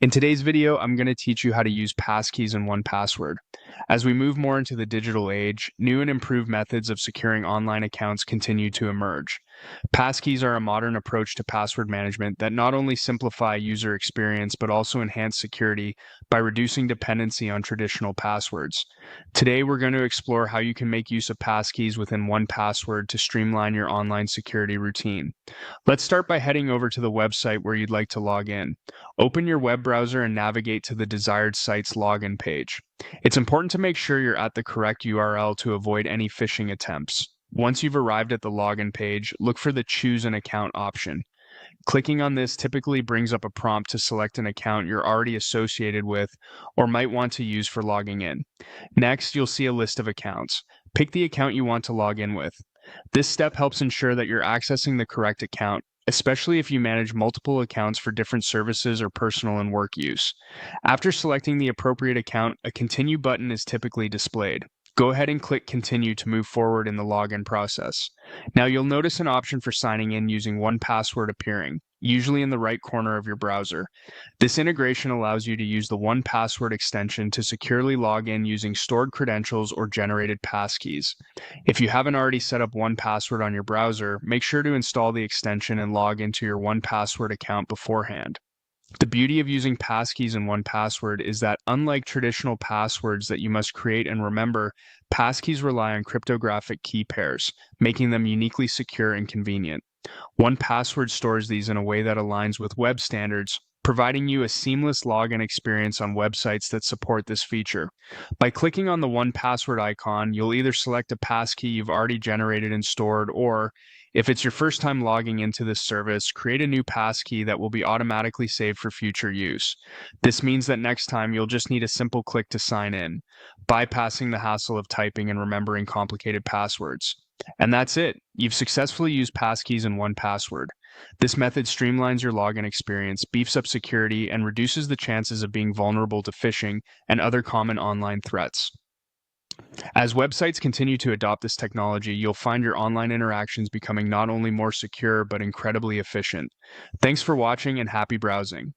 In today's video, I'm going to teach you how to use passkeys in 1Password. As we move more into the digital age, new and improved methods of securing online accounts continue to emerge. Passkeys are a modern approach to password management that not only simplify user experience but also enhance security by reducing dependency on traditional passwords. Today, we're going to explore how you can make use of passkeys within 1Password to streamline your online security routine. Let's start by heading over to the website where you'd like to log in. Open your web browser and navigate to the desired site's login page. It's important to make sure you're at the correct URL to avoid any phishing attempts. Once you've arrived at the login page, look for the Choose an Account option. Clicking on this typically brings up a prompt to select an account you're already associated with or might want to use for logging in. Next, you'll see a list of accounts. Pick the account you want to log in with. This step helps ensure that you're accessing the correct account, especially if you manage multiple accounts for different services or personal and work use. After selecting the appropriate account, a Continue button is typically displayed. Go ahead and click Continue to move forward in the login process. Now you'll notice an option for signing in using 1Password appearing, usually in the right corner of your browser. This integration allows you to use the 1Password extension to securely log in using stored credentials or generated passkeys. If you haven't already set up 1Password on your browser, make sure to install the extension and log into your 1Password account beforehand. The beauty of using passkeys in 1Password is that unlike traditional passwords that you must create and remember, passkeys rely on cryptographic key pairs, making them uniquely secure and convenient. 1Password stores these in a way that aligns with web standards, providing you a seamless login experience on websites that support this feature. By clicking on the 1Password icon, you'll either select a passkey you've already generated and stored, or if it's your first time logging into this service, create a new passkey that will be automatically saved for future use. This means that next time you'll just need a simple click to sign in, bypassing the hassle of typing and remembering complicated passwords. And that's it. You've successfully used passkeys in 1Password. This method streamlines your login experience, beefs up security, and reduces the chances of being vulnerable to phishing and other common online threats. As websites continue to adopt this technology, you'll find your online interactions becoming not only more secure but incredibly efficient. Thanks for watching and happy browsing.